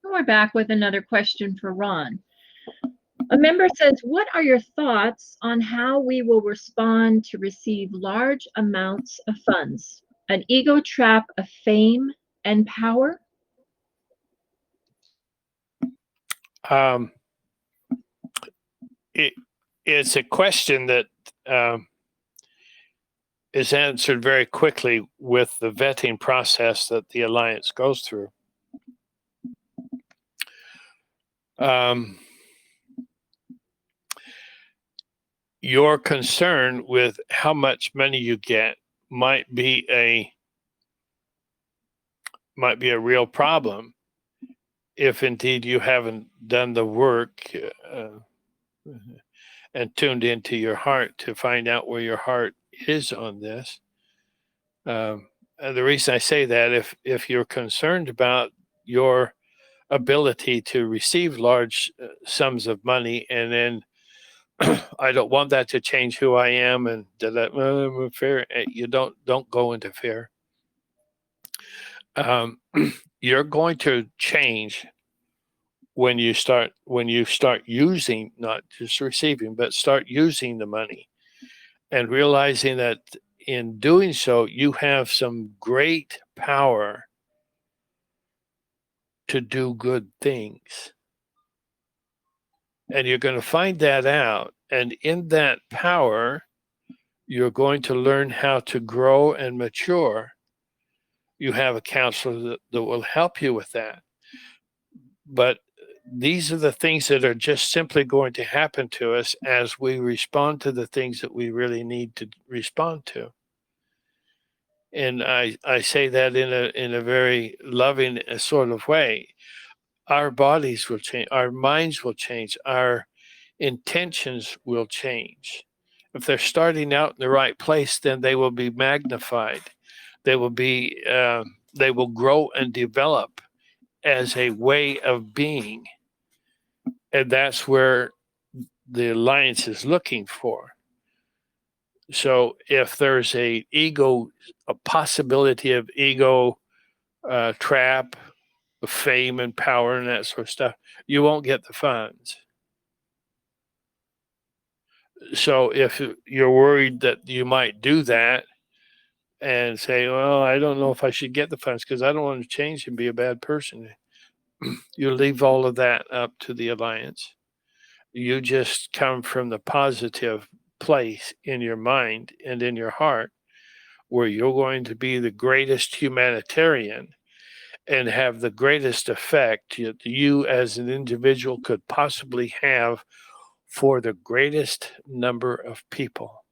We're back with another question for Ron. A member says, what are your thoughts on how we will respond to receive large amounts of funds? An ego trap of fame and power? It's a question that is answered very quickly with the vetting process that the Alliance goes through. Your concern with how much money you get might be a real problem if indeed you haven't done the work and tuned into your heart to find out where your heart is on this. The reason I say that, if you're concerned about your ability to receive large sums of money, and then I don't want that to change who I am, and that fear, you don't go into fear. You're going to change when you start using, not just receiving, but start using the money, and realizing that in doing so, you have some great power to do good things. And you're going to find that out. And in that power, you're going to learn how to grow and mature. You have a counselor that will help you with that. But these are the things that are just simply going to happen to us as we respond to the things that we really need to respond to. And I say that in a very loving sort of way. Our bodies will change, our minds will change, our intentions will change. If they're starting out in the right place, then they will be magnified. They will grow and develop as a way of being. And that's where the Alliance is looking for. So if there's a possibility of ego trap, of fame and power and that sort of stuff, you won't get the funds. So if you're worried that you might do that and say, well, I don't know if I should get the funds because I don't want to change and be a bad person, you leave all of that up to the Alliance. You just come from the positive place in your mind and in your heart where you're going to be the greatest humanitarian and have the greatest effect you as an individual could possibly have for the greatest number of people.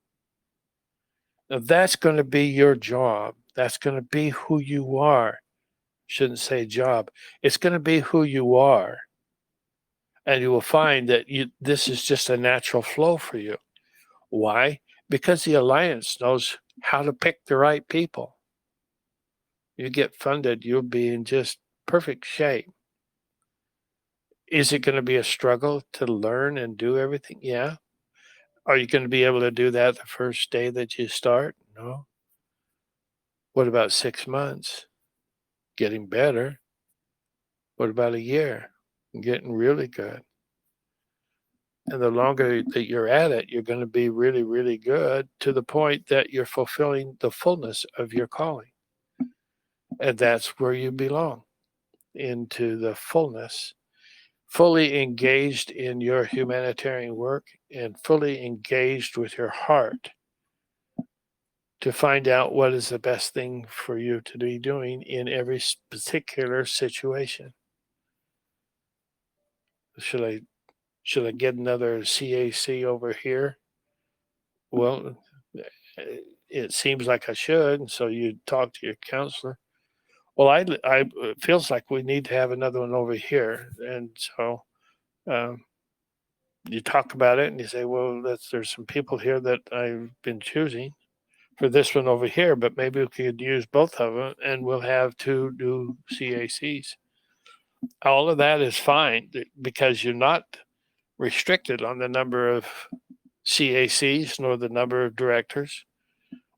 Now, that's going to be your job. That's going to be who you are. Shouldn't say job. It's going to be who you are. And you will find that this is just a natural flow for you. Why? Because the Alliance knows how to pick the right people. You get funded, you'll be in just perfect shape. Is it going to be a struggle to learn and do everything? Yeah. Are you going to be able to do that the first day that you start? No. What about 6 months? Getting better. What about a year? Getting really good. And the longer that you're at it, you're going to be really, really good to the point that you're fulfilling the fullness of your calling. And that's where you belong, into the fullness, fully engaged in your humanitarian work and fully engaged with your heart to find out what is the best thing for you to be doing in every particular situation. Should I get another CAC over here? Well, it seems like I should. And so you talk to your counselor. Well, it feels like we need to have another one over here. And so you talk about it and you say, well, there's some people here that I've been choosing for this one over here, but maybe we could use both of them and we'll have 2 new CACs. All of that is fine because you're not restricted on the number of CACs nor the number of directors.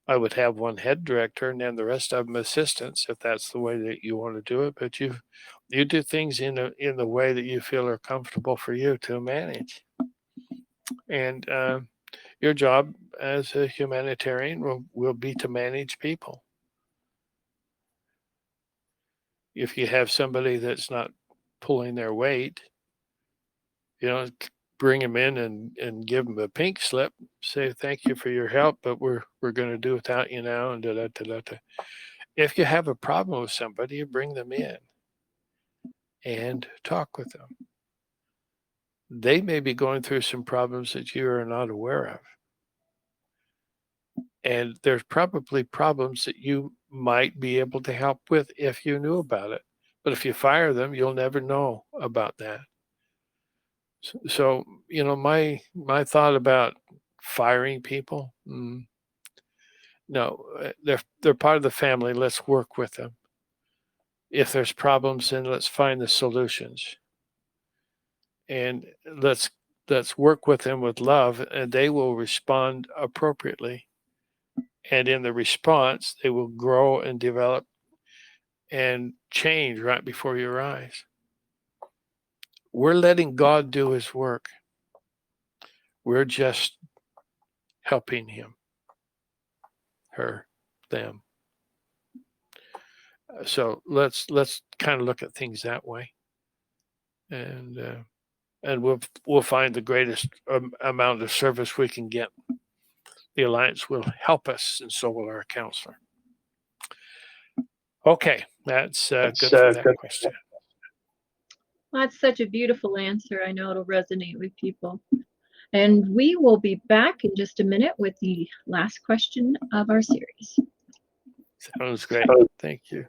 I would have one head director and then the rest of them assistants if that's the way that you want to do it. But you do things in the way that you feel are comfortable for you to manage. And your job as a humanitarian will be to manage people. If you have somebody that's not pulling their weight, bring them in and give them a pink slip, say thank you for your help, but we're going to do without you now, and da. If you have a problem with somebody, you bring them in and talk with them. They may be going through some problems that you are not aware of. And there's probably problems that you might be able to help with if you knew about it. But if you fire them, you'll never know about that. So, my thought about firing people, no, they're part of the family. Let's work with them. If there's problems, then let's find the solutions. And let's work with them with love, and they will respond appropriately. And in the response, they will grow and develop and change right before your eyes. We're letting God do his work. We're just helping him, her, them. So let's kind of look at things that way, and we'll find the greatest amount of service we can get. The Alliance will help us, and so will our counselor. Okay, that's good for that question. Well, that's such a beautiful answer. I know it'll resonate with people. And we will be back in just a minute with the last question of our series. Sounds great. Thank you.